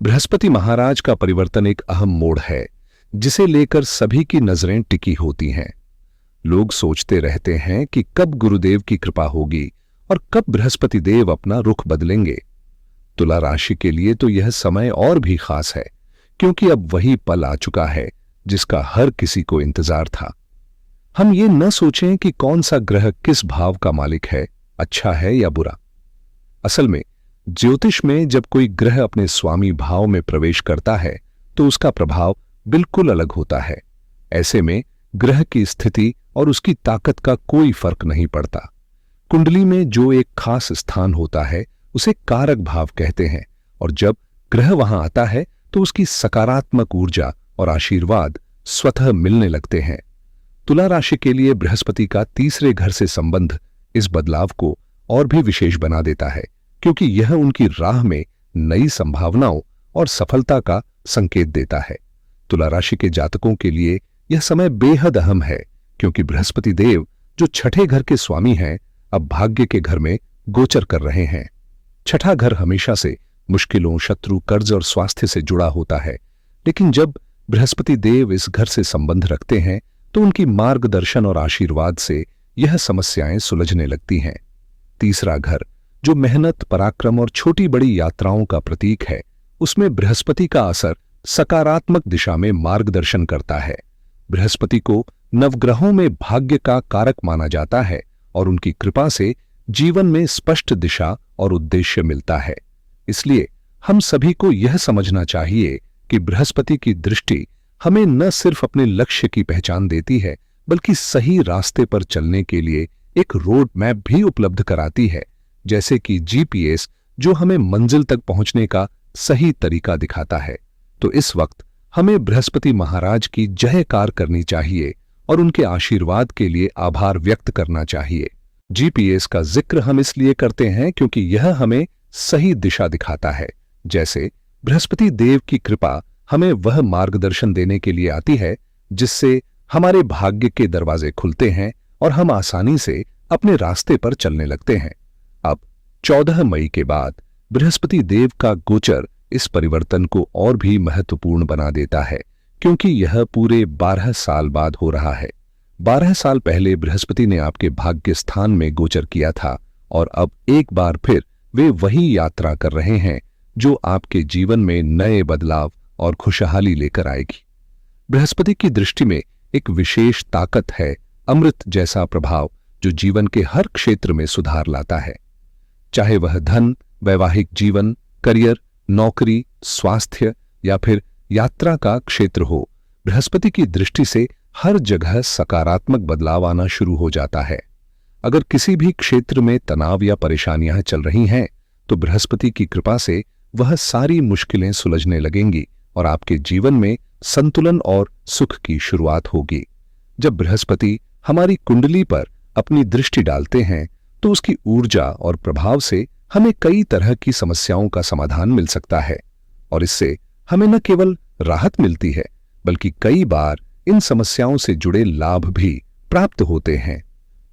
बृहस्पति महाराज का परिवर्तन एक अहम मोड़ है जिसे लेकर सभी की नजरें टिकी होती हैं। लोग सोचते रहते हैं कि कब गुरुदेव की कृपा होगी और कब बृहस्पति देव अपना रुख बदलेंगे। तुला राशि के लिए तो यह समय और भी खास है, क्योंकि अब वही पल आ चुका है जिसका हर किसी को इंतजार था। हम ये न सोचें कि कौन सा ग्रह किस भाव का मालिक है, अच्छा है या बुरा। असल में ज्योतिष में जब कोई ग्रह अपने स्वामी भाव में प्रवेश करता है तो उसका प्रभाव बिल्कुल अलग होता है। ऐसे में ग्रह की स्थिति और उसकी ताकत का कोई फर्क नहीं पड़ता। कुंडली में जो एक खास स्थान होता है उसे कारक भाव कहते हैं, और जब ग्रह वहां आता है तो उसकी सकारात्मक ऊर्जा और आशीर्वाद स्वतः मिलने लगते हैं। तुला राशि के लिए बृहस्पति का तीसरे घर से संबंध इस बदलाव को और भी विशेष बना देता है, क्योंकि यह उनकी राह में नई संभावनाओं और सफलता का संकेत देता है। तुला राशि के जातकों के लिए यह समय बेहद अहम है, क्योंकि बृहस्पति देव जो छठे घर के स्वामी हैं अब भाग्य के घर में गोचर कर रहे हैं। छठा घर हमेशा से मुश्किलों, शत्रु, कर्ज और स्वास्थ्य से जुड़ा होता है, लेकिन जब बृहस्पति देव इस घर से संबंध रखते हैं तो उनकी मार्गदर्शन और आशीर्वाद से यह समस्याएं सुलझने लगती हैं। तीसरा घर जो मेहनत, पराक्रम और छोटी बड़ी यात्राओं का प्रतीक है, उसमें बृहस्पति का असर सकारात्मक दिशा में मार्गदर्शन करता है। बृहस्पति को नवग्रहों में भाग्य का कारक माना जाता है और उनकी कृपा से जीवन में स्पष्ट दिशा और उद्देश्य मिलता है। इसलिए हम सभी को यह समझना चाहिए कि बृहस्पति की दृष्टि हमें न सिर्फ अपने लक्ष्य की पहचान देती है, बल्कि सही रास्ते पर चलने के लिए एक रोड मैप भी उपलब्ध कराती है, जैसे कि जीपीएस जो हमें मंजिल तक पहुंचने का सही तरीका दिखाता है। तो इस वक्त हमें बृहस्पति महाराज की जयकार करनी चाहिए और उनके आशीर्वाद के लिए आभार व्यक्त करना चाहिए। जीपीएस का जिक्र हम इसलिए करते हैं क्योंकि यह हमें सही दिशा दिखाता है। जैसे बृहस्पति देव की कृपा हमें वह मार्गदर्शन देने के लिए आती है जिससे हमारे भाग्य के दरवाजे खुलते हैं और हम आसानी से अपने रास्ते पर चलने लगते हैं। अब 14 मई के बाद बृहस्पति देव का गोचर इस परिवर्तन को और भी महत्वपूर्ण बना देता है, क्योंकि यह पूरे 12 साल बाद हो रहा है। 12 साल पहले बृहस्पति ने आपके भाग्य स्थान में गोचर किया था और अब एक बार फिर वे वही यात्रा कर रहे हैं जो आपके जीवन में नए बदलाव और खुशहाली लेकर आएगी। बृहस्पति की दृष्टि में एक विशेष ताकत है, अमृत जैसा प्रभाव जो जीवन के हर क्षेत्र में सुधार लाता है। चाहे वह धन, वैवाहिक जीवन, करियर, नौकरी, स्वास्थ्य या फिर यात्रा का क्षेत्र हो, बृहस्पति की दृष्टि से हर जगह सकारात्मक बदलाव आना शुरू हो जाता है। अगर किसी भी क्षेत्र में तनाव या परेशानियां चल रही हैं, तो बृहस्पति की कृपा से वह सारी मुश्किलें सुलझने लगेंगी और आपके जीवन में संतुलन और सुख की शुरुआत होगी। जब बृहस्पति हमारी कुंडली पर अपनी दृष्टि डालते हैं तो उसकी ऊर्जा और प्रभाव से हमें कई तरह की समस्याओं का समाधान मिल सकता है, और इससे हमें न केवल राहत मिलती है बल्कि कई बार इन समस्याओं से जुड़े लाभ भी प्राप्त होते हैं।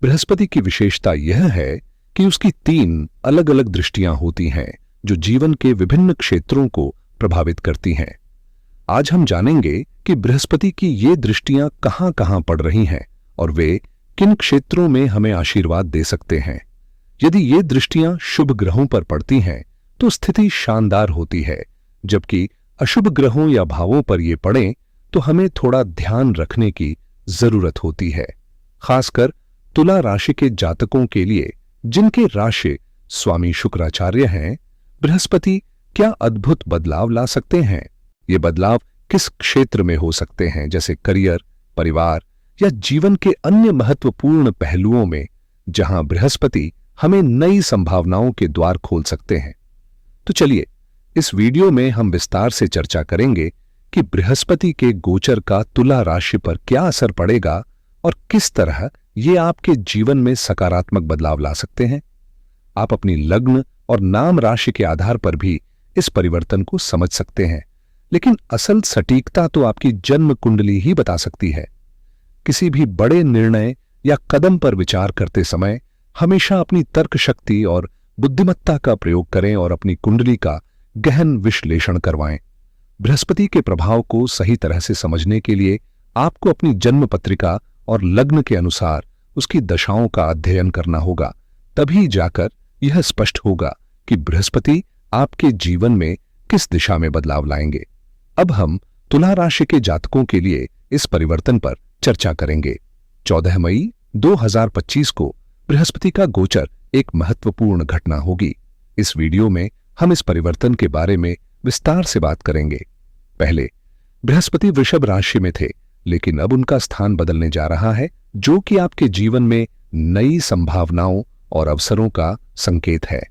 बृहस्पति की विशेषता यह है कि उसकी 3 अलग अलग दृष्टियां होती हैं जो जीवन के विभिन्न क्षेत्रों को प्रभावित करती हैं। आज हम जानेंगे कि बृहस्पति की ये दृष्टियां कहां कहां पड़ रही हैं और वे किन क्षेत्रों में हमें आशीर्वाद दे सकते हैं। यदि ये दृष्टियां शुभ ग्रहों पर पड़ती हैं तो स्थिति शानदार होती है, जबकि अशुभ ग्रहों या भावों पर ये पड़ें तो हमें थोड़ा ध्यान रखने की जरूरत होती है। खासकर तुला राशि के जातकों के लिए जिनके राशि स्वामी शुक्राचार्य हैं, बृहस्पति क्या अद्भुत बदलाव ला सकते हैं। ये बदलाव किस क्षेत्र में हो सकते हैं, जैसे करियर, परिवार या जीवन के अन्य महत्वपूर्ण पहलुओं में, जहां बृहस्पति हमें नई संभावनाओं के द्वार खोल सकते हैं। तो चलिए इस वीडियो में हम विस्तार से चर्चा करेंगे कि बृहस्पति के गोचर का तुला राशि पर क्या असर पड़ेगा और किस तरह ये आपके जीवन में सकारात्मक बदलाव ला सकते हैं। आप अपनी लग्न और नाम राशि के आधार पर भी इस परिवर्तन को समझ सकते हैं, लेकिन असल सटीकता तो आपकी जन्म कुंडली ही बता सकती है। किसी भी बड़े निर्णय या कदम पर विचार करते समय हमेशा अपनी तर्क शक्ति और बुद्धिमत्ता का प्रयोग करें और अपनी कुंडली का गहन विश्लेषण करवाएं। बृहस्पति के प्रभाव को सही तरह से समझने के लिए आपको अपनी जन्म पत्रिका और लग्न के अनुसार उसकी दशाओं का अध्ययन करना होगा। तभी जाकर यह स्पष्ट होगा कि बृहस्पति आपके जीवन में किस दिशा में बदलाव लाएंगे। अब हम तुला राशि के जातकों के लिए इस परिवर्तन पर चर्चा करेंगे। 14 मई 2025 को बृहस्पति का गोचर एक महत्वपूर्ण घटना होगी। इस वीडियो में हम इस परिवर्तन के बारे में विस्तार से बात करेंगे। पहले, बृहस्पति वृषभ राशि में थे, लेकिन अब उनका स्थान बदलने जा रहा है, जो कि आपके जीवन में नई संभावनाओं और अवसरों का संकेत है।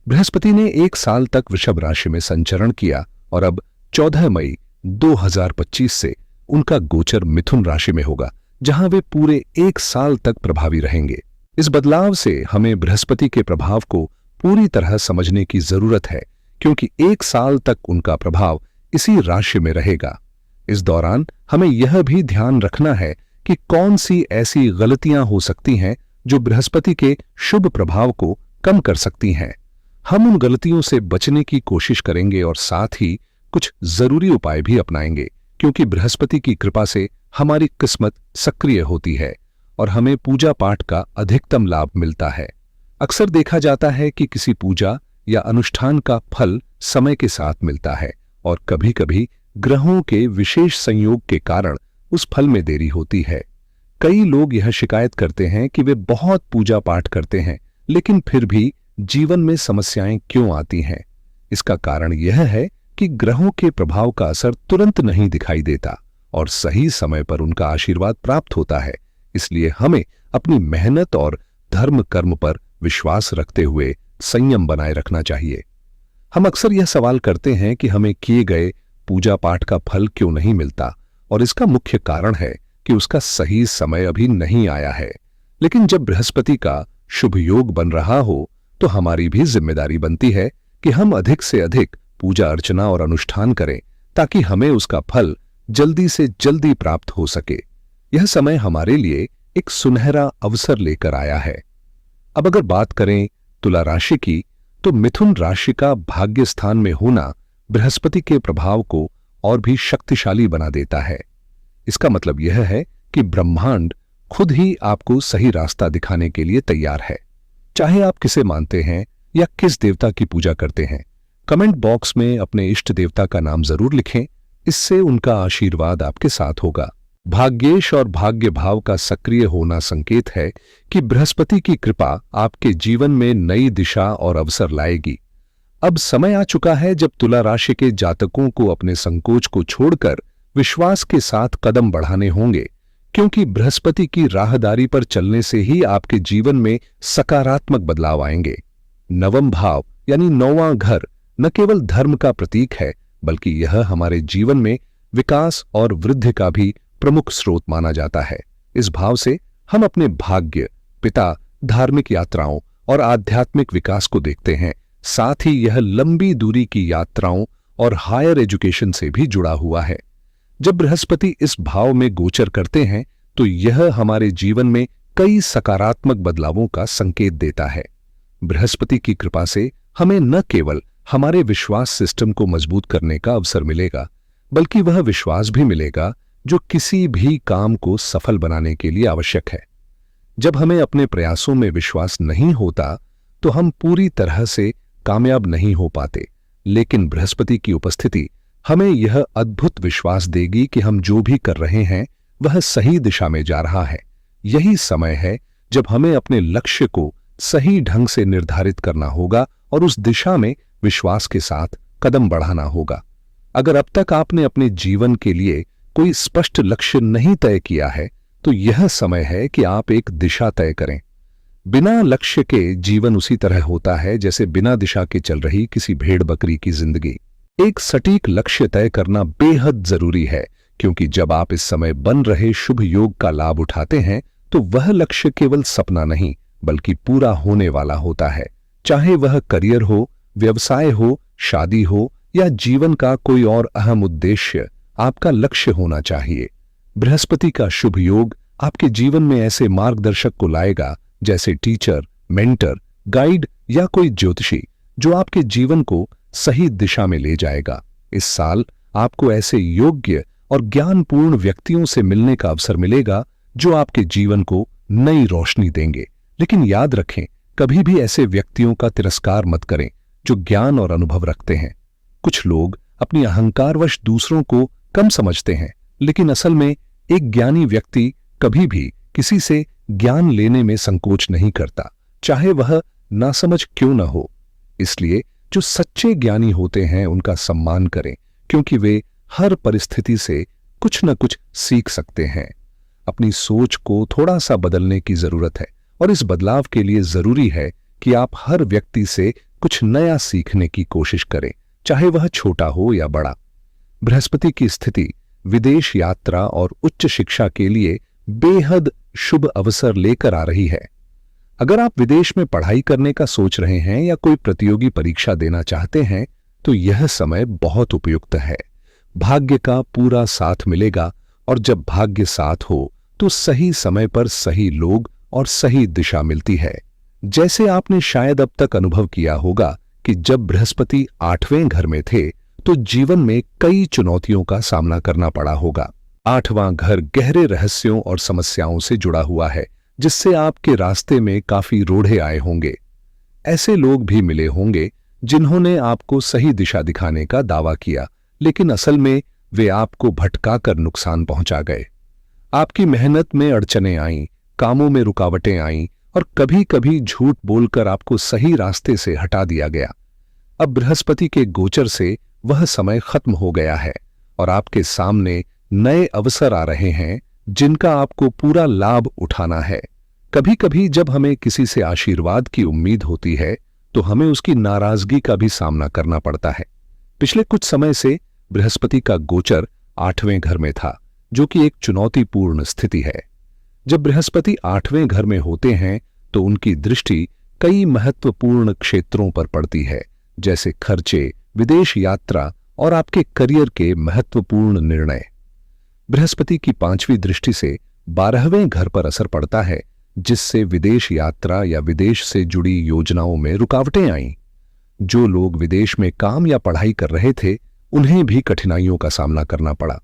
बृहस्पति ने 1 साल तक वृषभ राशि में संचरण किया और अब 14 मई 2025 से उनका गोचर मिथुन राशि में होगा, जहां वे पूरे 1 साल तक प्रभावी रहेंगे। इस बदलाव से हमें बृहस्पति के प्रभाव को पूरी तरह समझने की जरूरत है, क्योंकि 1 साल तक उनका प्रभाव इसी राशि में रहेगा। इस दौरान हमें यह भी ध्यान रखना है कि कौन सी ऐसी गलतियां हो सकती हैं जो बृहस्पति के शुभ प्रभाव को कम कर सकती हैं। हम उन गलतियों से बचने की कोशिश करेंगे और साथ ही कुछ जरूरी उपाय भी अपनाएंगे, क्योंकि बृहस्पति की कृपा से हमारी किस्मत सक्रिय होती है और हमें पूजा पाठ का अधिकतम लाभ मिलता है। अक्सर देखा जाता है कि किसी पूजा या अनुष्ठान का फल समय के साथ मिलता है और कभी-कभी ग्रहों के विशेष संयोग के कारण उस फल में देरी होती है। कई लोग यह शिकायत करते हैं कि वे बहुत पूजा पाठ करते हैं, लेकिन फिर भी जीवन में समस्याएं क्यों आती हैं। इसका कारण यह है कि ग्रहों के प्रभाव का असर तुरंत नहीं दिखाई देता और सही समय पर उनका आशीर्वाद प्राप्त होता है। इसलिए हमें अपनी मेहनत और धर्म कर्म पर विश्वास रखते हुए संयम बनाए रखना चाहिए। हम अक्सर यह सवाल करते हैं कि हमें किए गए पूजा पाठ का फल क्यों नहीं मिलता, और इसका मुख्य कारण है कि उसका सही समय अभी नहीं आया है। लेकिन जब बृहस्पति का शुभ योग बन रहा हो, तो हमारी भी जिम्मेदारी बनती है कि हम अधिक से अधिक पूजा अर्चना और अनुष्ठान करें, ताकि हमें उसका फल जल्दी से जल्दी प्राप्त हो सके। यह समय हमारे लिए एक सुनहरा अवसर लेकर आया है। अब अगर बात करें तुला राशि की, तो मिथुन राशि का भाग्य स्थान में होना बृहस्पति के प्रभाव को और भी शक्तिशाली बना देता है। इसका मतलब यह है कि ब्रह्मांड खुद ही आपको सही रास्ता दिखाने के लिए तैयार है। चाहे आप किसे मानते हैं या किस देवता की पूजा करते हैं, कमेंट बॉक्स में अपने इष्ट देवता का नाम जरूर लिखें। इससे उनका आशीर्वाद आपके साथ होगा। भाग्येश और भाग्य भाव का सक्रिय होना संकेत है कि बृहस्पति की कृपा आपके जीवन में नई दिशा और अवसर लाएगी। अब समय आ चुका है जब तुला राशि के जातकों को अपने संकोच को छोड़कर विश्वास के साथ कदम बढ़ाने होंगे, क्योंकि बृहस्पति की राहदारी पर चलने से ही आपके जीवन में सकारात्मक बदलाव आएंगे। नवम भाव यानी 9वां घर न केवल धर्म का प्रतीक है, बल्कि यह हमारे जीवन में विकास और वृद्धि का भी प्रमुख स्रोत माना जाता है। इस भाव से हम अपने भाग्य, पिता, धार्मिक यात्राओं और आध्यात्मिक विकास को देखते हैं। साथ ही यह लंबी दूरी की यात्राओं और हायर एजुकेशन से भी जुड़ा हुआ है। जब बृहस्पति इस भाव में गोचर करते हैं, तो यह हमारे जीवन में कई सकारात्मक बदलावों का संकेत देता है। बृहस्पति की कृपा से हमें न केवल हमारे विश्वास सिस्टम को मजबूत करने का अवसर मिलेगा, बल्कि वह विश्वास भी मिलेगा जो किसी भी काम को सफल बनाने के लिए आवश्यक है। जब हमें अपने प्रयासों में विश्वास नहीं होता, तो हम पूरी तरह से कामयाब नहीं हो पाते, लेकिन बृहस्पति की उपस्थिति हमें यह अद्भुत विश्वास देगी कि हम जो भी कर रहे हैं वह सही दिशा में जा रहा है। यही समय है जब हमें अपने लक्ष्य को सही ढंग से निर्धारित करना होगा और उस दिशा में विश्वास के साथ कदम बढ़ाना होगा। अगर अब तक आपने अपने जीवन के लिए कोई स्पष्ट लक्ष्य नहीं तय किया है, तो यह समय है कि आप एक दिशा तय करें। बिना लक्ष्य के जीवन उसी तरह होता है जैसे बिना दिशा के चल रही किसी भेड़ बकरी की जिंदगी। एक सटीक लक्ष्य तय करना बेहद जरूरी है, क्योंकि जब आप इस समय बन रहे शुभ योग का लाभ उठाते हैं, तो वह लक्ष्य केवल सपना नहीं बल्कि पूरा होने वाला होता है। चाहे वह करियर हो, व्यवसाय हो, शादी हो या जीवन का कोई और अहम उद्देश्य, आपका लक्ष्य होना चाहिए। बृहस्पति का शुभ योग आपके जीवन में ऐसे मार्गदर्शक को लाएगा जैसे टीचर, मेंटर, गाइड या कोई ज्योतिषी, जो आपके जीवन को सही दिशा में ले जाएगा। इस साल आपको ऐसे योग्य और ज्ञानपूर्ण व्यक्तियों से मिलने का अवसर मिलेगा जो आपके जीवन को नई रोशनी देंगे। लेकिन याद रखें, कभी भी ऐसे व्यक्तियों का तिरस्कार मत करें जो ज्ञान और अनुभव रखते हैं। कुछ लोग अपनी अहंकारवश दूसरों को कम समझते हैं, लेकिन असल में एक ज्ञानी व्यक्ति कभी भी किसी से ज्ञान लेने में संकोच नहीं करता, चाहे वह नासमझ क्यों न हो। इसलिए जो सच्चे ज्ञानी होते हैं उनका सम्मान करें, क्योंकि वे हर परिस्थिति से कुछ न कुछ सीख सकते हैं। अपनी सोच को थोड़ा सा बदलने की जरूरत है, और इस बदलाव के लिए जरूरी है कि आप हर व्यक्ति से कुछ नया सीखने की कोशिश करें, चाहे वह छोटा हो या बड़ा। बृहस्पति की स्थिति विदेश यात्रा और उच्च शिक्षा के लिए बेहद शुभ अवसर लेकर आ रही है। अगर आप विदेश में पढ़ाई करने का सोच रहे हैं या कोई प्रतियोगी परीक्षा देना चाहते हैं तो यह समय बहुत उपयुक्त है। भाग्य का पूरा साथ मिलेगा, और जब भाग्य साथ हो तो सही समय पर सही लोग और सही दिशा मिलती है। जैसे आपने शायद अब तक अनुभव किया होगा कि जब बृहस्पति 8वें घर में थे तो जीवन में कई चुनौतियों का सामना करना पड़ा होगा। 8वां घर गहरे रहस्यों और समस्याओं से जुड़ा हुआ है, जिससे आपके रास्ते में काफी रोड़े आए होंगे। ऐसे लोग भी मिले होंगे जिन्होंने आपको सही दिशा दिखाने का दावा किया, लेकिन असल में वे आपको भटकाकर नुकसान पहुंचा गए। आपकी मेहनत में अड़चनें आईं, कामों में रुकावटें आईं, और कभी कभी झूठ बोलकर आपको सही रास्ते से हटा दिया गया। अब बृहस्पति के गोचर से वह समय खत्म हो गया है और आपके सामने नए अवसर आ रहे हैं जिनका आपको पूरा लाभ उठाना है। कभी कभी जब हमें किसी से आशीर्वाद की उम्मीद होती है तो हमें उसकी नाराजगी का भी सामना करना पड़ता है। पिछले कुछ समय से बृहस्पति का गोचर 8वें घर में था, जो कि एक चुनौतीपूर्ण स्थिति है। जब बृहस्पति 8वें घर में होते हैं तो उनकी दृष्टि कई महत्वपूर्ण क्षेत्रों पर पड़ती है, जैसे खर्चे, विदेश यात्रा और आपके करियर के महत्वपूर्ण निर्णय। बृहस्पति की 5वीं दृष्टि से 12वें घर पर असर पड़ता है, जिससे विदेश यात्रा या विदेश से जुड़ी योजनाओं में रुकावटें आईं। जो लोग विदेश में काम या पढ़ाई कर रहे थे उन्हें भी कठिनाइयों का सामना करना पड़ा।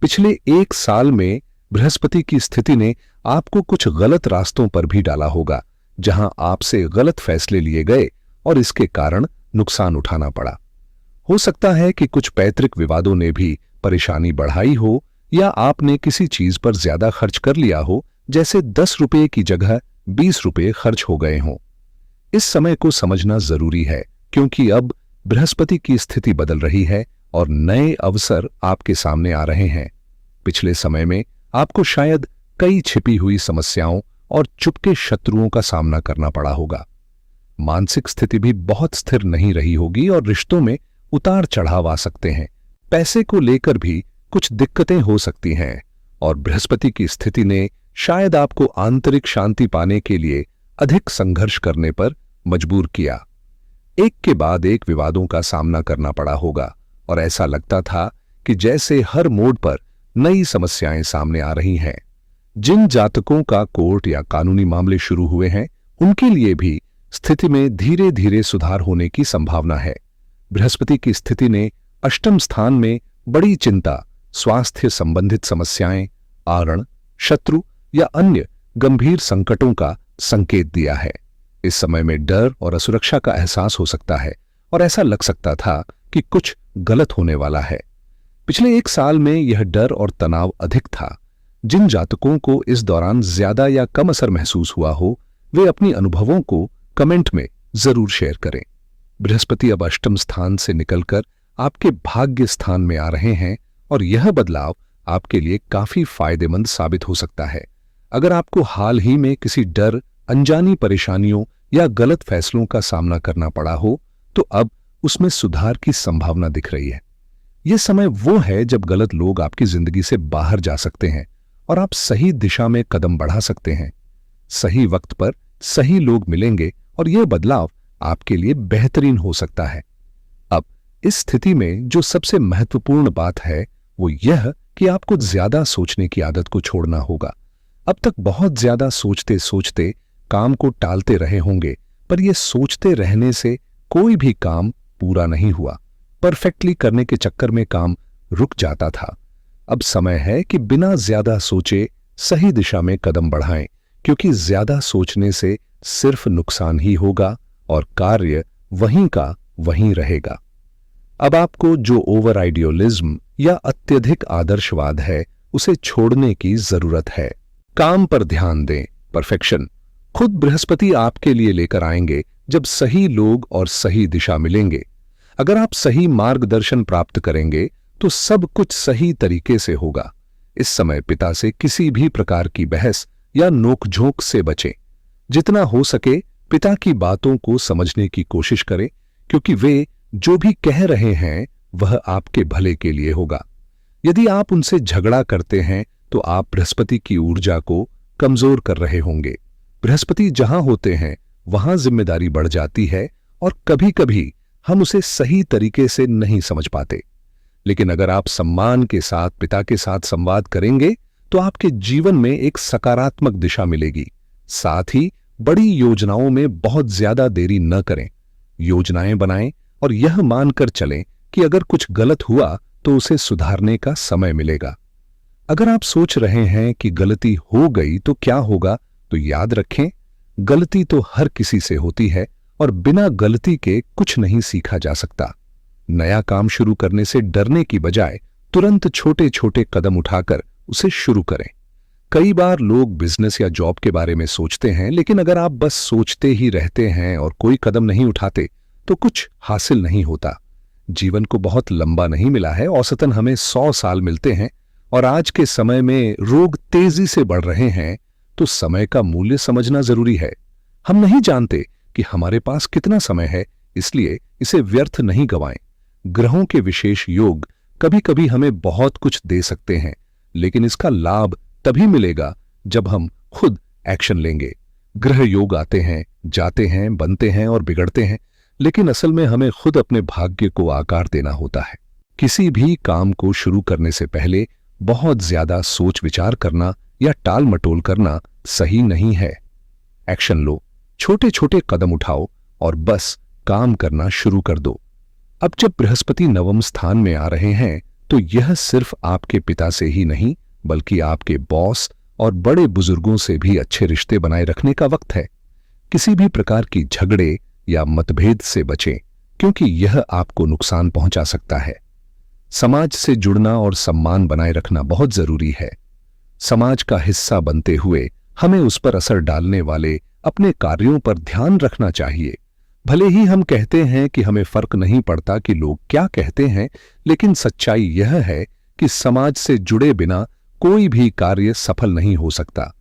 पिछले 1 साल में बृहस्पति की स्थिति ने आपको कुछ गलत रास्तों पर भी डाला होगा, जहां आपसे गलत फैसले लिए गए और इसके कारण नुकसान उठाना पड़ा। हो सकता है कि कुछ पैतृक विवादों ने भी परेशानी बढ़ाई हो, या आपने किसी चीज पर ज्यादा खर्च कर लिया हो, जैसे 10 रुपये की जगह 20 रुपये खर्च हो गए हों। इस समय को समझना जरूरी है, क्योंकि अब बृहस्पति की स्थिति बदल रही है और नए अवसर आपके सामने आ रहे हैं। पिछले समय में आपको शायद कई छिपी हुई समस्याओं और चुपके शत्रुओं का सामना करना पड़ा होगा। मानसिक स्थिति भी बहुत स्थिर नहीं रही होगी और रिश्तों में उतार चढ़ाव आ सकते हैं। पैसे को लेकर भी कुछ दिक्कतें हो सकती हैं, और बृहस्पति की स्थिति ने शायद आपको आंतरिक शांति पाने के लिए अधिक संघर्ष करने पर मजबूर किया। एक के बाद एक विवादों का सामना करना पड़ा होगा, और ऐसा लगता था कि जैसे हर मोड़ पर नई समस्याएं सामने आ रही हैं। जिन जातकों का कोर्ट या कानूनी मामले शुरू हुए हैं उनके लिए भी स्थिति में धीरे धीरे सुधार होने की संभावना है। बृहस्पति की स्थिति ने 8वें स्थान में बड़ी चिंता, स्वास्थ्य संबंधित समस्याएं, आरण, शत्रु या अन्य गंभीर संकटों का संकेत दिया है। इस समय में डर और असुरक्षा का एहसास हो सकता है और ऐसा लग सकता था कि कुछ गलत होने वाला है। पिछले 1 साल में यह डर और तनाव अधिक था। जिन जातकों को इस दौरान ज्यादा या कम असर महसूस हुआ हो, वे अपनी अनुभवों को कमेंट में जरूर शेयर करें। बृहस्पति अब 8वें स्थान से निकलकर आपके भाग्य स्थान में आ रहे हैं, और यह बदलाव आपके लिए काफी फायदेमंद साबित हो सकता है। अगर आपको हाल ही में किसी डर, अनजानी परेशानियों या गलत फैसलों का सामना करना पड़ा हो, तो अब उसमें सुधार की संभावना दिख रही है। यह समय वो है जब गलत लोग आपकी जिंदगी से बाहर जा सकते हैं और आप सही दिशा में कदम बढ़ा सकते हैं। सही वक्त पर सही लोग मिलेंगे और यह बदलाव आपके लिए बेहतरीन हो सकता है। अब इस स्थिति में जो सबसे महत्वपूर्ण बात है वो यह कि आपको ज्यादा सोचने की आदत को छोड़ना होगा। अब तक बहुत ज्यादा सोचते सोचते काम को टालते रहे होंगे, पर यह सोचते रहने से कोई भी काम पूरा नहीं हुआ। परफेक्टली करने के चक्कर में काम रुक जाता था। अब समय है कि बिना ज्यादा सोचे सही दिशा में कदम बढ़ाएं, क्योंकि ज्यादा सोचने से सिर्फ नुकसान ही होगा और कार्य वहीं का वहीं रहेगा। अब आपको जो ओवर आइडियोलिज्म या अत्यधिक आदर्शवाद है उसे छोड़ने की जरूरत है। काम पर ध्यान दें। परफेक्शन खुद बृहस्पति आपके लिए लेकर आएंगे जब सही लोग और सही दिशा मिलेंगे। अगर आप सही मार्गदर्शन प्राप्त करेंगे तो सब कुछ सही तरीके से होगा। इस समय पिता से किसी भी प्रकार की बहस या नोकझोंक से बचें। जितना हो सके पिता की बातों को समझने की कोशिश करें, क्योंकि वे जो भी कह रहे हैं वह आपके भले के लिए होगा। यदि आप उनसे झगड़ा करते हैं तो आप बृहस्पति की ऊर्जा को कमजोर कर रहे होंगे। बृहस्पति जहां होते हैं वहां जिम्मेदारी बढ़ जाती है और कभी कभी हम उसे सही तरीके से नहीं समझ पाते। लेकिन अगर आप सम्मान के साथ पिता के साथ संवाद करेंगे तो आपके जीवन में एक सकारात्मक दिशा मिलेगी। साथ ही बड़ी योजनाओं में बहुत ज्यादा देरी न करें। योजनाएं बनाएं और यह मानकर चलें कि अगर कुछ गलत हुआ तो उसे सुधारने का समय मिलेगा। अगर आप सोच रहे हैं कि गलती हो गई तो क्या होगा, तो याद रखें, गलती तो हर किसी से होती है और बिना गलती के कुछ नहीं सीखा जा सकता। नया काम शुरू करने से डरने की बजाय तुरंत छोटे छोटे कदम उठाकर उसे शुरू करें। कई बार लोग बिजनेस या जॉब के बारे में सोचते हैं, लेकिन अगर आप बस सोचते ही रहते हैं और कोई कदम नहीं उठाते तो कुछ हासिल नहीं होता। जीवन को बहुत लंबा नहीं मिला है, औसतन हमें 100 साल मिलते हैं और आज के समय में रोग तेजी से बढ़ रहे हैं, तो समय का मूल्य समझना जरूरी है। हम नहीं जानते कि हमारे पास कितना समय है, इसलिए इसे व्यर्थ नहीं गंवाएं। ग्रहों के विशेष योग कभी कभी हमें बहुत कुछ दे सकते हैं, लेकिन इसका लाभ तभी मिलेगा जब हम खुद एक्शन लेंगे। ग्रह योग आते हैं, जाते हैं, बनते हैं और बिगड़ते हैं, लेकिन असल में हमें खुद अपने भाग्य को आकार देना होता है। किसी भी काम को शुरू करने से पहले बहुत ज्यादा सोच विचार करना या टाल मटोल करना सही नहीं है। एक्शन लो, छोटे छोटे कदम उठाओ और बस काम करना शुरू कर दो। अब जब बृहस्पति नवम स्थान में आ रहे हैं तो यह सिर्फ आपके पिता से ही नहीं बल्कि आपके बॉस और बड़े बुजुर्गों से भी अच्छे रिश्ते बनाए रखने का वक्त है। किसी भी प्रकार की झगड़े या मतभेद से बचें, क्योंकि यह आपको नुकसान पहुंचा सकता है। समाज से जुड़ना और सम्मान बनाए रखना बहुत जरूरी है। समाज का हिस्सा बनते हुए हमें उस पर असर डालने वाले अपने कार्यों पर ध्यान रखना चाहिए। भले ही हम कहते हैं कि हमें फर्क नहीं पड़ता कि लोग क्या कहते हैं, लेकिन सच्चाई यह है कि समाज से जुड़े बिना कोई भी कार्य सफल नहीं हो सकता।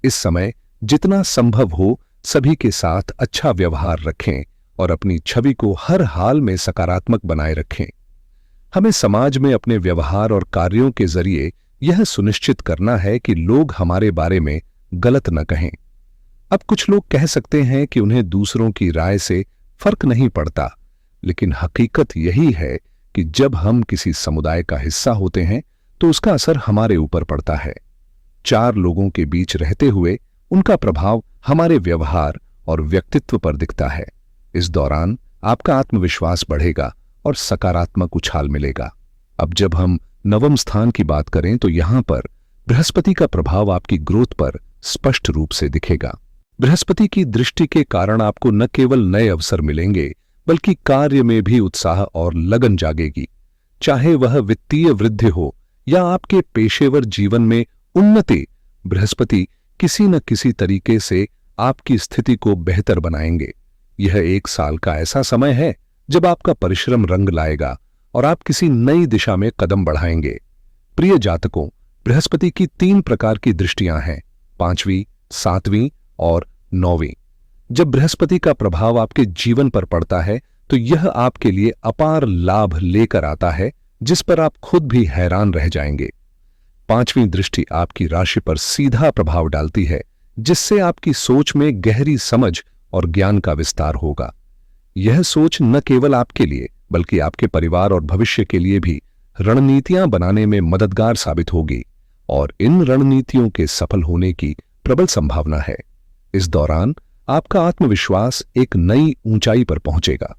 इस समय जितना संभव हो सभी के साथ अच्छा व्यवहार रखें और अपनी छवि को हर हाल में सकारात्मक बनाए रखें। हमें समाज में अपने व्यवहार और कार्यों के जरिए यह सुनिश्चित करना है कि लोग हमारे बारे में गलत न कहें। अब कुछ लोग कह सकते हैं कि उन्हें दूसरों की राय से फर्क नहीं पड़ता, लेकिन हकीकत यही है कि जब हम किसी समुदाय का हिस्सा होते हैं तो उसका असर हमारे ऊपर पड़ता है। 4 लोगों के बीच रहते हुए उनका प्रभाव हमारे व्यवहार और व्यक्तित्व पर दिखता है। इस दौरान आपका आत्मविश्वास बढ़ेगा और सकारात्मक उछाल मिलेगा। अब जब हम नवम स्थान की बात करें तो यहां पर बृहस्पति का प्रभाव आपकी ग्रोथ पर स्पष्ट रूप से दिखेगा। बृहस्पति की दृष्टि के कारण आपको न केवल नए अवसर मिलेंगे बल्कि कार्य में भी उत्साह और लगन जागेगी। चाहे वह वित्तीय वृद्धि हो या आपके पेशेवर जीवन में उन्नति, बृहस्पति किसी न किसी तरीके से आपकी स्थिति को बेहतर बनाएंगे। यह 1 साल का ऐसा समय है जब आपका परिश्रम रंग लाएगा और आप किसी नई दिशा में कदम बढ़ाएंगे। प्रिय जातकों, बृहस्पति की 3 प्रकार की दृष्टियां हैं, 5वीं, 7वीं और 9वीं। जब बृहस्पति का प्रभाव आपके जीवन पर पड़ता है तो यह आपके लिए अपार लाभ लेकर आता है, जिस पर आप खुद भी हैरान रह जाएंगे। 5वीं दृष्टि आपकी राशि पर सीधा प्रभाव डालती है, जिससे आपकी सोच में गहरी समझ और ज्ञान का विस्तार होगा। यह सोच न केवल आपके लिए बल्कि आपके परिवार और भविष्य के लिए भी रणनीतियां बनाने में मददगार साबित होगी और इन रणनीतियों के सफल होने की प्रबल संभावना है। इस दौरान आपका आत्मविश्वास एक नई ऊंचाई पर पहुंचेगा।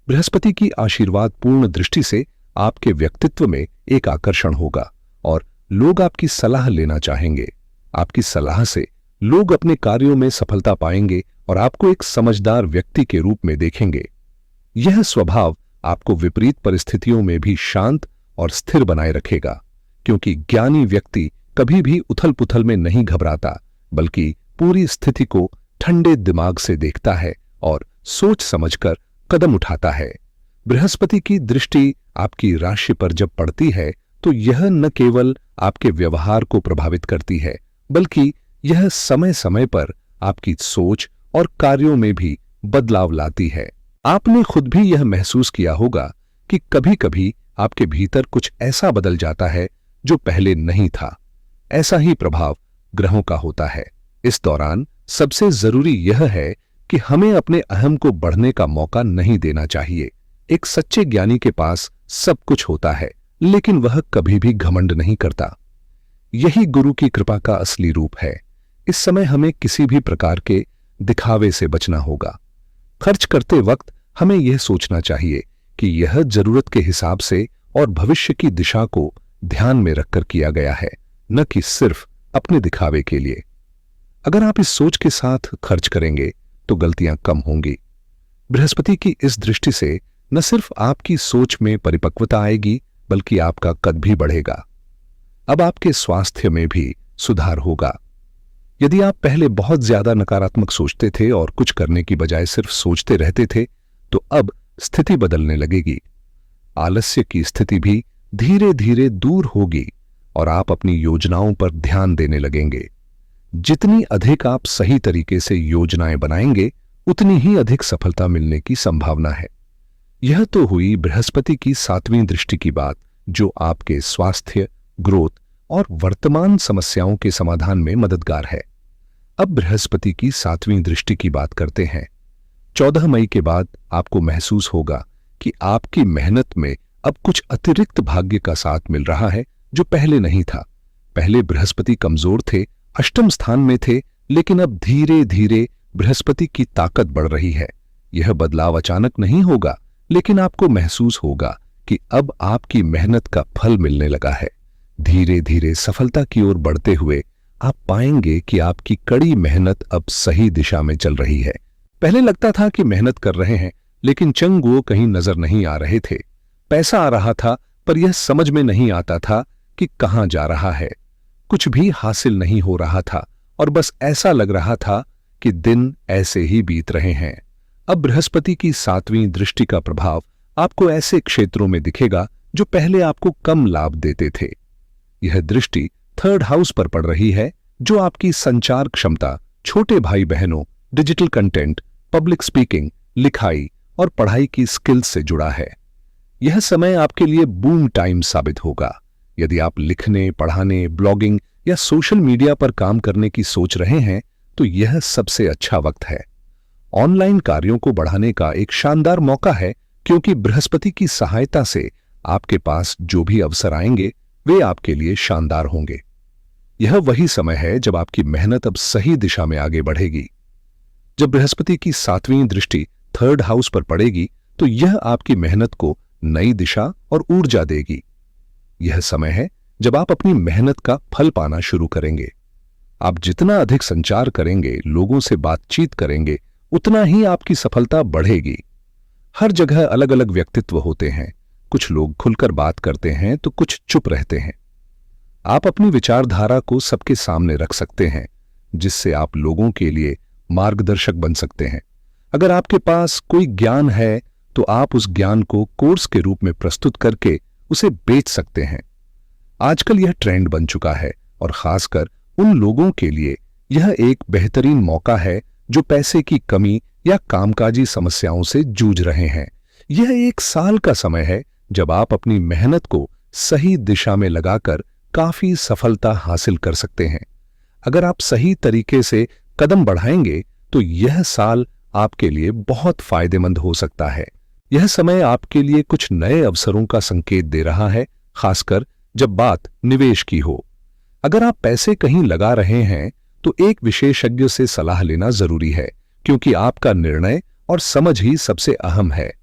बृहस्पति की आशीर्वाद पूर्ण दृष्टि से आपके व्यक्तित्व में एक आकर्षण होगा और लोग आपकी सलाह लेना चाहेंगे। आपकी सलाह से लोग अपने कार्यों में सफलता पाएंगे और आपको एक समझदार व्यक्ति के रूप में देखेंगे। यह स्वभाव आपको विपरीत परिस्थितियों में भी शांत और स्थिर बनाए रखेगा, क्योंकि ज्ञानी व्यक्ति कभी भी उथल-पुथल में नहीं घबराता, बल्कि पूरी स्थिति को ठंडे दिमाग से देखता है और सोच समझकर कदम उठाता है। बृहस्पति की दृष्टि आपकी राशि पर जब पड़ती है तो यह न केवल आपके व्यवहार को प्रभावित करती है, बल्कि यह समय समय पर आपकी सोच और कार्यों में भी बदलाव लाती है। आपने खुद भी यह महसूस किया होगा कि कभी-कभी आपके भीतर कुछ ऐसा बदल जाता है जो पहले नहीं था। ऐसा ही प्रभाव ग्रहों का होता है। इस दौरान सबसे जरूरी यह है कि हमें अपने अहम को बढ़ने का मौका नहीं देना चाहिए। एक सच्चे ज्ञानी के पास सब कुछ होता है, लेकिन वह कभी भी घमंड नहीं करता। यही गुरु की कृपा का असली रूप है। इस समय हमें किसी भी प्रकार के दिखावे से बचना होगा। खर्च करते वक्त हमें यह सोचना चाहिए कि यह जरूरत के हिसाब से और भविष्य की दिशा को ध्यान में रखकर किया गया है, न कि सिर्फ अपने दिखावे के लिए। अगर आप इस सोच के साथ खर्च करेंगे तो गलतियां कम होंगी। बृहस्पति की इस दृष्टि से न सिर्फ आपकी सोच में परिपक्वता आएगी, बल्कि आपका कद भी बढ़ेगा। अब आपके स्वास्थ्य में भी सुधार होगा। यदि आप पहले बहुत ज्यादा नकारात्मक सोचते थे और कुछ करने की बजाय सिर्फ सोचते रहते थे, तो अब स्थिति बदलने लगेगी। आलस्य की स्थिति भी धीरे धीरे दूर होगी और आप अपनी योजनाओं पर ध्यान देने लगेंगे। जितनी अधिक आप सही तरीके से योजनाएं बनाएंगे, उतनी ही अधिक सफलता मिलने की संभावना है। यह तो हुई बृहस्पति की 7वीं दृष्टि की बात, जो आपके स्वास्थ्य, ग्रोथ और वर्तमान समस्याओं के समाधान में मददगार है। अब बृहस्पति की 7वीं दृष्टि की बात करते हैं। 14 मई के बाद आपको महसूस होगा कि आपकी मेहनत में अब कुछ अतिरिक्त भाग्य का साथ मिल रहा है, जो पहले नहीं था। पहले बृहस्पति कमजोर थे, अष्टम स्थान में थे, लेकिन अब धीरे धीरे बृहस्पति की ताकत बढ़ रही है। यह बदलाव अचानक नहीं होगा, लेकिन आपको महसूस होगा कि अब आपकी मेहनत का फल मिलने लगा है। धीरे धीरे सफलता की ओर बढ़ते हुए आप पाएंगे कि आपकी कड़ी मेहनत अब सही दिशा में चल रही है। पहले लगता था कि मेहनत कर रहे हैं, लेकिन चंगुओ कहीं नजर नहीं आ रहे थे। पैसा आ रहा था, पर यह समझ में नहीं आता था कि कहां जा रहा है। कुछ भी हासिल नहीं हो रहा था और बस ऐसा लग रहा था कि दिन ऐसे ही बीत रहे हैं। अब बृहस्पति की 7वीं दृष्टि का प्रभाव आपको ऐसे क्षेत्रों में दिखेगा जो पहले आपको कम लाभ देते थे। यह दृष्टि 3rd हाउस पर पड़ रही है, जो आपकी संचार क्षमता, छोटे भाई बहनों, डिजिटल कंटेंट, पब्लिक स्पीकिंग, लिखाई और पढ़ाई की स्किल्स से जुड़ा है। यह समय आपके लिए बूम टाइम साबित होगा। यदि आप लिखने, पढ़ाने, ब्लॉगिंग या सोशल मीडिया पर काम करने की सोच रहे हैं, तो यह सबसे अच्छा वक्त है। ऑनलाइन कार्यों को बढ़ाने का एक शानदार मौका है, क्योंकि बृहस्पति की सहायता से आपके पास जो भी अवसर आएंगे, वे आपके लिए शानदार होंगे। यह वही समय है जब आपकी मेहनत अब सही दिशा में आगे बढ़ेगी। जब बृहस्पति की 7वीं दृष्टि 3rd हाउस पर पड़ेगी, तो यह आपकी मेहनत को नई दिशा और ऊर्जा देगी। यह समय है जब आप अपनी मेहनत का फल पाना शुरू करेंगे। आप जितना अधिक संचार करेंगे, लोगों से बातचीत करेंगे, उतना ही आपकी सफलता बढ़ेगी। हर जगह अलग अलग व्यक्तित्व होते हैं। कुछ लोग खुलकर बात करते हैं तो कुछ चुप रहते हैं। आप अपनी विचारधारा को सबके सामने रख सकते हैं, जिससे आप लोगों के लिए मार्गदर्शक बन सकते हैं। अगर आपके पास कोई ज्ञान है, तो आप उस ज्ञान को कोर्स के रूप में प्रस्तुत करके उसे बेच सकते हैं। आजकल यह ट्रेंड बन चुका है और खासकर उन लोगों के लिए यह एक बेहतरीन मौका है जो पैसे की कमी या कामकाजी समस्याओं से जूझ रहे हैं। यह 1 साल का समय है जब आप अपनी मेहनत को सही दिशा में लगाकर काफी सफलता हासिल कर सकते हैं। अगर आप सही तरीके से कदम बढ़ाएंगे तो यह साल आपके लिए बहुत फायदेमंद हो सकता है। यह समय आपके लिए कुछ नए अवसरों का संकेत दे रहा है, खासकर जब बात निवेश की हो। अगर आप पैसे कहीं लगा रहे हैं तो एक विशेषज्ञ से सलाह लेना जरूरी है, क्योंकि आपका निर्णय और समझ ही सबसे अहम है।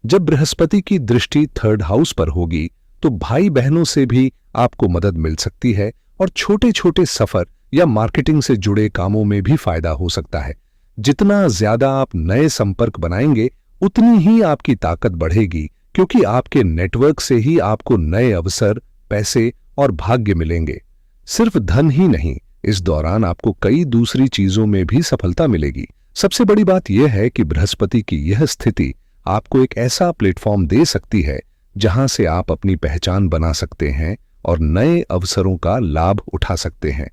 जब बृहस्पति की दृष्टि थर्ड हाउस पर होगी तो भाई बहनों से भी आपको मदद मिल सकती है और छोटे छोटे सफर या मार्केटिंग से जुड़े कामों में भी फायदा हो सकता है। जितना ज्यादा आप नए संपर्क बनाएंगे उतनी ही आपकी ताकत बढ़ेगी, क्योंकि आपके नेटवर्क से ही आपको नए अवसर, पैसे और भाग्य मिलेंगे। सिर्फ धन ही नहीं, इस दौरान आपको कई दूसरी चीजों में भी सफलता मिलेगी। सबसे बड़ी बात यह है कि बृहस्पति की यह स्थिति आपको एक ऐसा प्लेटफॉर्म दे सकती है जहां से आप अपनी पहचान बना सकते हैं और नए अवसरों का लाभ उठा सकते हैं।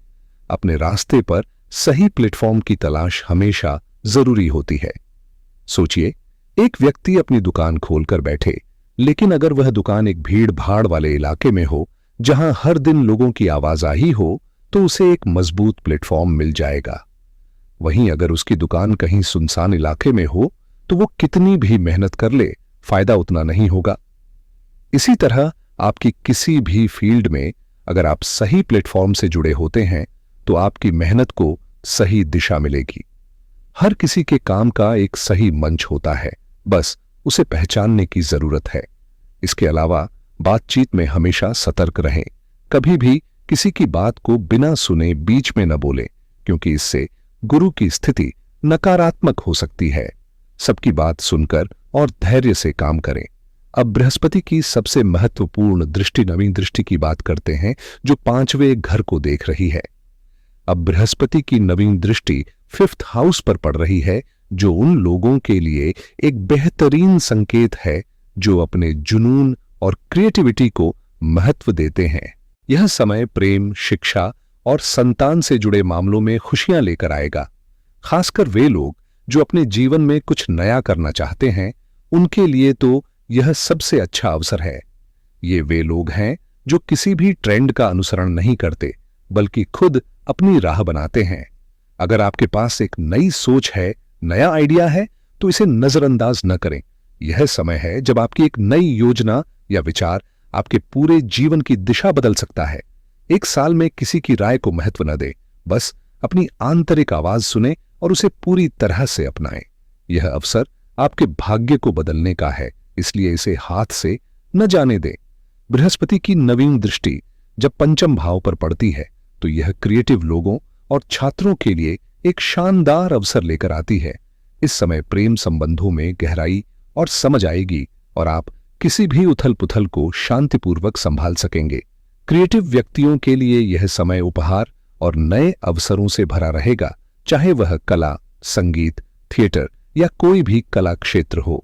अपने रास्ते पर सही प्लेटफॉर्म की तलाश हमेशा जरूरी होती है। सोचिए, एक व्यक्ति अपनी दुकान खोलकर बैठे, लेकिन अगर वह दुकान एक भीड़ भाड़ वाले इलाके में हो जहां हर दिन लोगों की आवाजाही हो, तो उसे एक मजबूत प्लेटफॉर्म मिल जाएगा। वहीं अगर उसकी दुकान कहीं सुनसान इलाके में हो तो वो कितनी भी मेहनत कर ले, फायदा उतना नहीं होगा। इसी तरह आपकी किसी भी फील्ड में अगर आप सही प्लेटफॉर्म से जुड़े होते हैं तो आपकी मेहनत को सही दिशा मिलेगी। हर किसी के काम का एक सही मंच होता है, बस उसे पहचानने की जरूरत है। इसके अलावा बातचीत में हमेशा सतर्क रहें। कभी भी किसी की बात को बिना सुने बीच में न बोलें, क्योंकि इससे गुरु की स्थिति नकारात्मक हो सकती है। सबकी बात सुनकर और धैर्य से काम करें। अब बृहस्पति की सबसे महत्वपूर्ण दृष्टि, नवीन दृष्टि की बात करते हैं, जो 5वें घर को देख रही है। अब बृहस्पति की नवीन दृष्टि 5th हाउस पर पड़ रही है, जो उन लोगों के लिए एक बेहतरीन संकेत है जो अपने जुनून और क्रिएटिविटी को महत्व देते हैं। यह समय प्रेम, शिक्षा और संतान से जुड़े मामलों में खुशियां लेकर आएगा। खासकर वे लोग जो अपने जीवन में कुछ नया करना चाहते हैं, उनके लिए तो यह सबसे अच्छा अवसर है। ये वे लोग हैं जो किसी भी ट्रेंड का अनुसरण नहीं करते, बल्कि खुद अपनी राह बनाते हैं। अगर आपके पास एक नई सोच है, नया आइडिया है, तो इसे नजरअंदाज न करें। यह समय है जब आपकी एक नई योजना या विचार आपके पूरे जीवन की दिशा बदल सकता है। एक साल में किसी की राय को महत्व न दें, बस अपनी आंतरिक आवाज सुने और उसे पूरी तरह से अपनाएं। यह अवसर आपके भाग्य को बदलने का है, इसलिए इसे हाथ से न जाने दें। बृहस्पति की नवीन दृष्टि जब 5वें भाव पर पड़ती है तो यह क्रिएटिव लोगों और छात्रों के लिए एक शानदार अवसर लेकर आती है। इस समय प्रेम संबंधों में गहराई और समझ आएगी और आप किसी भी उथल पुथल को शांतिपूर्वक संभाल सकेंगे। क्रिएटिव व्यक्तियों के लिए यह समय उपहार और नए अवसरों से भरा रहेगा, चाहे वह कला, संगीत, थिएटर या कोई भी कला क्षेत्र हो।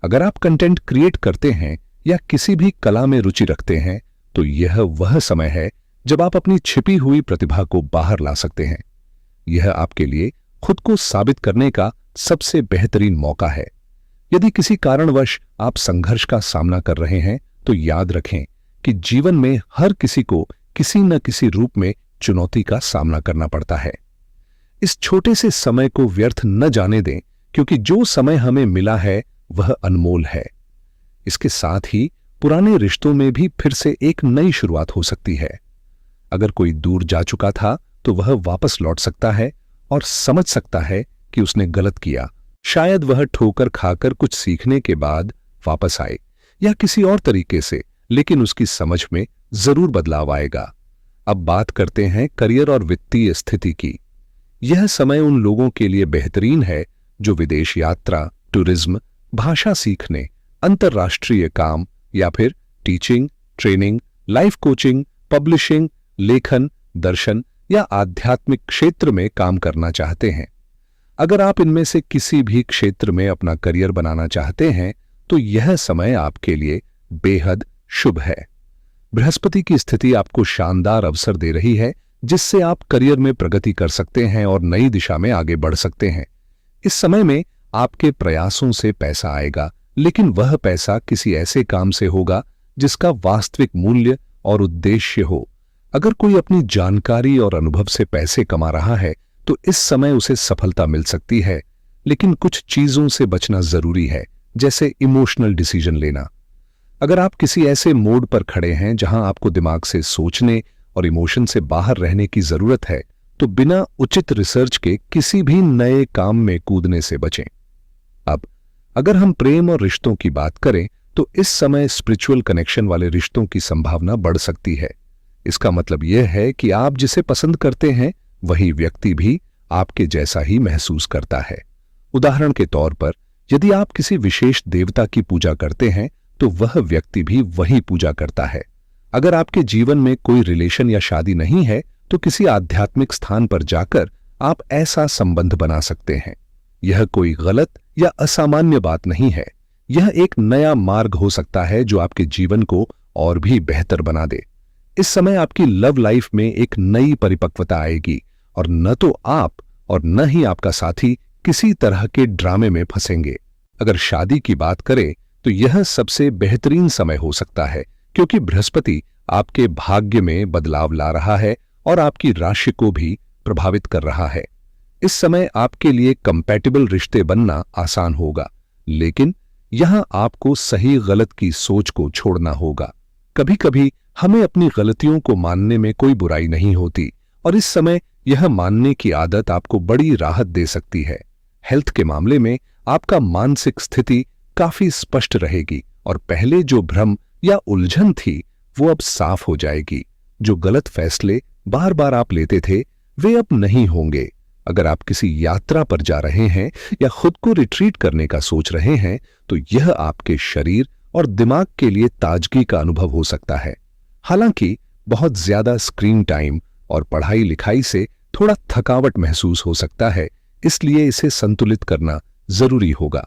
अगर आप कंटेंट क्रिएट करते हैं या किसी भी कला में रुचि रखते हैं तो यह वह समय है जब आप अपनी छिपी हुई प्रतिभा को बाहर ला सकते हैं। यह आपके लिए खुद को साबित करने का सबसे बेहतरीन मौका है। यदि किसी कारणवश आप संघर्ष का सामना कर रहे हैं तो याद रखें कि जीवन में हर किसी को किसी न किसी रूप में चुनौती का सामना करना पड़ता है। इस छोटे से समय को व्यर्थ न जाने दें, क्योंकि जो समय हमें मिला है वह अनमोल है। इसके साथ ही पुराने रिश्तों में भी फिर से एक नई शुरुआत हो सकती है। अगर कोई दूर जा चुका था तो वह वापस लौट सकता है और समझ सकता है कि उसने गलत किया। शायद वह ठोकर खाकर कुछ सीखने के बाद वापस आए या किसी और तरीके से, लेकिन उसकी समझ में जरूर बदलाव आएगा। अब बात करते हैं करियर और वित्तीय स्थिति की। यह समय उन लोगों के लिए बेहतरीन है जो विदेश यात्रा, टूरिज्म, भाषा सीखने, अंतर्राष्ट्रीय काम या फिर teaching, training, life coaching, publishing, लेखन, दर्शन या आध्यात्मिक क्षेत्र में काम करना चाहते हैं। अगर आप इनमें से किसी भी क्षेत्र में अपना करियर बनाना चाहते हैं तो यह समय आपके लिए बेहद शुभ है। बृहस्पति की स्थिति आपको शानदार अवसर दे रही है जिससे आप करियर में प्रगति कर सकते हैं और नई दिशा में आगे बढ़ सकते हैं। इस समय में आपके प्रयासों से पैसा आएगा, लेकिन वह पैसा किसी ऐसे काम से होगा जिसका वास्तविक मूल्य और उद्देश्य हो। अगर कोई अपनी जानकारी और अनुभव से पैसे कमा रहा है तो इस समय उसे सफलता मिल सकती है, लेकिन कुछ चीजों से बचना जरूरी है, जैसे इमोशनल डिसीजन लेना। अगर आप किसी ऐसे मोड पर खड़े हैं जहां आपको दिमाग से सोचने और इमोशन से बाहर रहने की जरूरत है, तो बिना उचित रिसर्च के किसी भी नए काम में कूदने से बचें। अब अगर हम प्रेम और रिश्तों की बात करें तो इस समय स्पिरिचुअल कनेक्शन वाले रिश्तों की संभावना बढ़ सकती है। इसका मतलब यह है कि आप जिसे पसंद करते हैं वही व्यक्ति भी आपके जैसा ही महसूस करता है। उदाहरण के तौर पर यदि आप किसी विशेष देवता की पूजा करते हैं तो वह व्यक्ति भी वही पूजा करता है। अगर आपके जीवन में कोई रिलेशन या शादी नहीं है तो किसी आध्यात्मिक स्थान पर जाकर आप ऐसा संबंध बना सकते हैं। यह कोई गलत या असामान्य बात नहीं है। यह एक नया मार्ग हो सकता है जो आपके जीवन को और भी बेहतर बना दे। इस समय आपकी लव लाइफ में एक नई परिपक्वता आएगी और न तो आप और न ही आपका साथी किसी तरह के ड्रामे में फंसेंगे। अगर शादी की बात करें तो यह सबसे बेहतरीन समय हो सकता है क्योंकि बृहस्पति आपके भाग्य में बदलाव ला रहा है और आपकी राशि को भी प्रभावित कर रहा है। इस समय आपके लिए कंपैटिबल रिश्ते बनना आसान होगा, लेकिन यहां आपको सही गलत की सोच को छोड़ना होगा। कभी कभी हमें अपनी गलतियों को मानने में कोई बुराई नहीं होती और इस समय यह मानने की आदत आपको बड़ी राहत दे सकती है। हेल्थ के मामले में आपका मानसिक स्थिति काफी स्पष्ट रहेगी और पहले जो भ्रम या उलझन थी वो अब साफ हो जाएगी। जो गलत फैसले बार बार आप लेते थे वे अब नहीं होंगे। अगर आप किसी यात्रा पर जा रहे हैं या खुद को रिट्रीट करने का सोच रहे हैं तो यह आपके शरीर और दिमाग के लिए ताजगी का अनुभव हो सकता है। हालांकि बहुत ज्यादा स्क्रीन टाइम और पढ़ाई लिखाई से थोड़ा थकावट महसूस हो सकता है, इसलिए इसे संतुलित करना जरूरी होगा।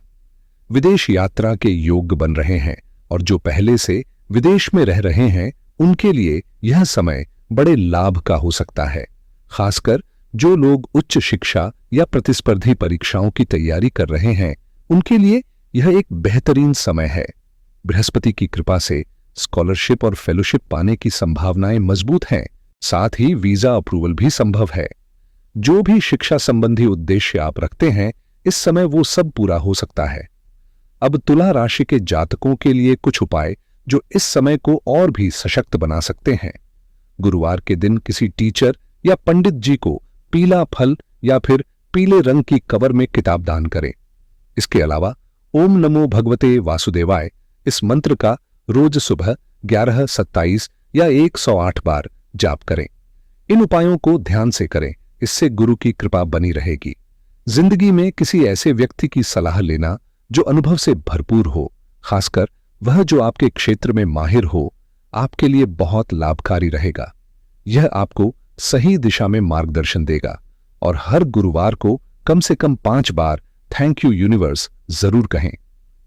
विदेश यात्रा के योग बन रहे हैं और जो पहले से विदेश में रह रहे हैं उनके लिए यह समय बड़े लाभ का हो सकता है। खासकर जो लोग उच्च शिक्षा या प्रतिस्पर्धी परीक्षाओं की तैयारी कर रहे हैं उनके लिए यह एक बेहतरीन समय है। बृहस्पति की कृपा से स्कॉलरशिप और फेलोशिप पाने की संभावनाएं मजबूत हैं, साथ ही वीजा अप्रूवल भी संभव है। जो भी शिक्षा संबंधी उद्देश्य आप रखते हैं इस समय वो सब पूरा हो सकता है। अब तुला राशि के जातकों के लिए कुछ उपाय जो इस समय को और भी सशक्त बना सकते हैं। गुरुवार के दिन किसी टीचर या पंडित जी को पीला फल या फिर पीले रंग की कवर में किताब दान करें। इसके अलावा ओम नमो भगवते वासुदेवाय इस मंत्र का रोज सुबह 11, 27 या 108 बार जाप करें। इन उपायों को ध्यान से करें, इससे गुरु की कृपा बनी रहेगी। जिंदगी में किसी ऐसे व्यक्ति की सलाह लेना जो अनुभव से भरपूर हो, खासकर वह जो आपके क्षेत्र में माहिर हो, आपके लिए बहुत लाभकारी रहेगा। यह आपको सही दिशा में मार्गदर्शन देगा और हर गुरुवार को कम से कम 5 बार थैंक यू यूनिवर्स जरूर कहें।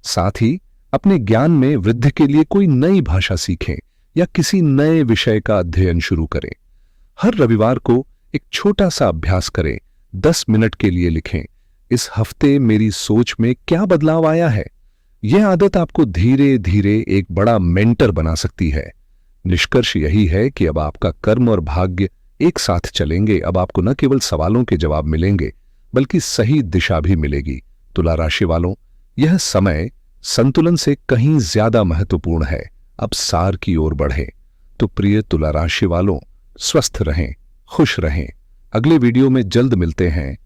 साथ ही अपने ज्ञान में वृद्धि के लिए कोई नई भाषा सीखें या किसी नए विषय का अध्ययन शुरू करें। हर रविवार को एक छोटा सा अभ्यास करें, 10 मिनट के लिए लिखें, इस हफ्ते मेरी सोच में क्या बदलाव आया है। यह आदत आपको धीरे धीरे एक बड़ा मेंटर बना सकती है। निष्कर्ष यही है कि अब आपका कर्म और भाग्य एक साथ चलेंगे। अब आपको न केवल सवालों के जवाब मिलेंगे बल्कि सही दिशा भी मिलेगी। तुला राशि वालों, यह समय संतुलन से कहीं ज्यादा महत्वपूर्ण है। अब सार की ओर बढ़ें। तो प्रिय तुला राशि वालों, स्वस्थ रहें, खुश रहें। अगले वीडियो में जल्द मिलते हैं।